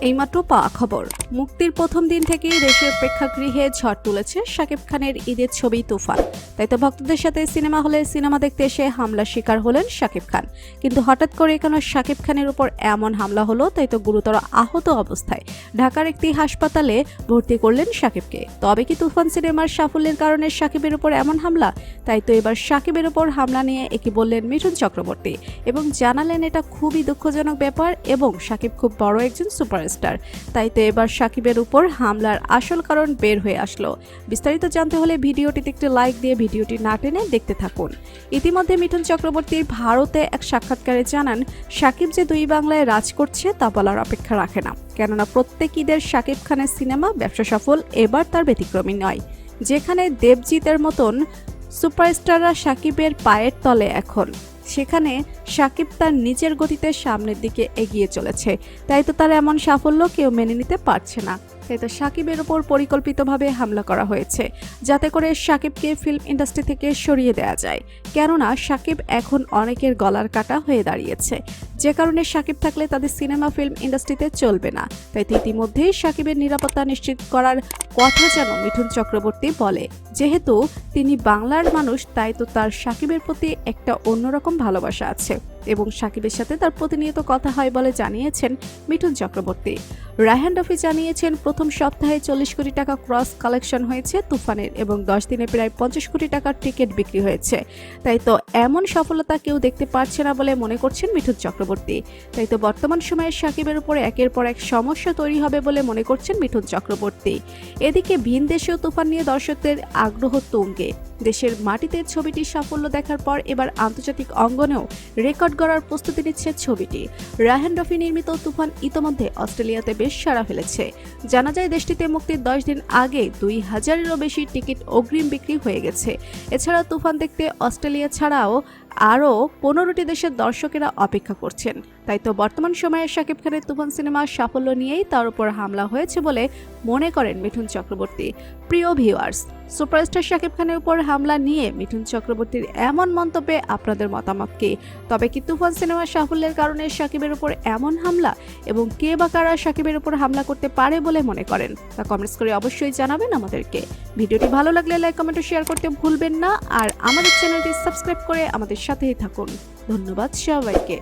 এইমাত্র পাওয়া খবর, মুক্তির প্রথম দিন থেকেই দেশের প্রেক্ষাগৃহে ঝড় তুলেছে শাকিব খানের ঈদের ছবি তুফান। তাই তো ভক্তদের সাথে সিনেমা হলে সিনেমা দেখতে এসে হামলার শিকার হলেন শাকিব খান। কিন্তু হঠাৎ করে কেন শাকিব খানের উপর এমন হামলা হলো, তাই তো গুরুতর আহত অবস্থায় ঢাকার একটি হাসপাতালে ভর্তি করলেন শাকিবকে। তবে কি তুফান সিনেমার সাফল্যের কারণে শাকিবের উপর এমন হামলা? তাই তো এবার শাকিবের উপর হামলা নিয়ে একই বললেন মিঠুন চক্রবর্তী এবং জানালেন এটা খুবই দুঃখজনক ব্যাপার এবং শাকিব খুব বড় একজন সুপারস্টার। তাই তো এবার শাকিবের উপর হামলার আসল কারণ বের হয়ে আসলো। বিস্তারিত জানতে হলে ভিডিওটিতে একটি লাইক দিয়ে ভিডিওটি না টেনে দেখতে থাকুন। ইতিমধ্যে মিঠুন চক্রবর্তী ভারতে এক সাক্ষাৎকারে জানান, শাকিব যে দুই বাংলায় রাজ করছে তা বলার অপেক্ষা রাখে না, কেননা প্রত্যেক ঈদের শাকিব খানের সিনেমা ব্যবসা সফল, এবার তার ব্যতিক্রমী নয়। যেখানে দেবজিতের মতন সুপারস্টাররা শাকিবের পায়ের তলে এখন, সেখানে শাকিব তার নিজের গতিতে সামনের দিকে এগিয়ে চলেছে। তাই তো তার এমন সাফল্য কেউ মেনে নিতে পারছে না। তাই তো শাকিবের ওপর পরিকল্পিতভাবে হামলা করা হয়েছে, যাতে করে শাকিবকে ফিল্ম ইন্ডাস্ট্রি থেকে সরিয়ে দেওয়া যায়। কেননা শাকিব এখন অনেকের গলার কাটা হয়ে দাঁড়িয়েছে, যে কারণে শাকিব থাকলে তাদের সিনেমা ফিল্ম ইন্ডাস্ট্রিতে চলবে না। তাই তো ইতিমধ্যেই শাকিবের নিরাপত্তা নিশ্চিত করার কথা যেন মিঠুন চক্রবর্তী বলে। যেহেতু তিনি বাংলার মানুষ, তাই তো তার শাকিবের প্রতি একটা অন্যরকম ভালোবাসা আছে এবং শাকিবের সাথে তার প্রতিনিয়ত কথা হয় বলে জানিয়েছেন মিঠুন চক্রবর্তী। রায়হান রফি জানিয়েছেন, প্রথম সপ্তাহে 40 কোটি টাকা ক্রস কালেকশন হয়েছে তুফানের এবং 10 দিনে প্রায় 50 কোটি টাকার টিকিট বিক্রি হয়েছে। তাই তো এমন সফলতা কেউ দেখতে পারছে না বলে মনে করছেন মিঠুন চক্রবর্তী। তাই তো বর্তমান সময়ে শাকিবের উপর একের পর এক সমস্যা তৈরি হবে বলে মনে করছেন মিঠুন চক্রবর্তী। এদিকে ভিনদেশেও তুফান নিয়ে দর্শকদের আগ্রহ তুঙ্গে। দেশের মাটিতে ছবিটির সাফল্য দেখার পর এবার আন্তর্জাতিক অঙ্গনেও রেকর্ড গড়ার প্রস্তুতি নিচ্ছে ছবিটি। রায়হান রফি নির্মিত তুফান ইতোমধ্যে অস্ট্রেলিয়াতে বেশ সাড়া ফেলেছে। জানা যায় দেশটিতে মুক্তির 10 দিন আগে 2000-এরও বেশি টিকিট অগ্রিম বিক্রি হয়ে গেছে। এছাড়া তুফান দেখতে অস্ট্রেলিয়া ছাড়াও আরও 15টি দেশের দর্শকেরা অপেক্ষা করছেন। তাই তো বর্তমান সময়ে শাকিব খানের তুফান সিনেমার সাফল্য নিয়েই তার উপর হামলা হয়েছে বলে মনে করেন মিঠুন চক্রবর্তী। প্রিয় ভিউয়ার্স, সুপারস্টার শাকিব খানের উপর হামলা নিয়ে মিঠুন চক্রবর্তীর এমন মন্তব্যে আপনাদের মতামত কি? তবে কি তুফান সিনেমার সাফল্যের কারণে শাকিবের উপর এমন হামলা এবং কে বা কারা শাকিবের উপর হামলা করতে পারে বলে মনে করেন তা কমেন্টস করে অবশ্যই জানাবেন আমাদেরকে। ভিডিওটি ভালো লাগলে লাইক, কমেন্ট ও শেয়ার করতে ভুলবেন না। আর আমাদের চ্যানেলটি সাবস্ক্রাইব করে আমাদের সাথেই থাকুন। ধন্যবাদ সবাইকে।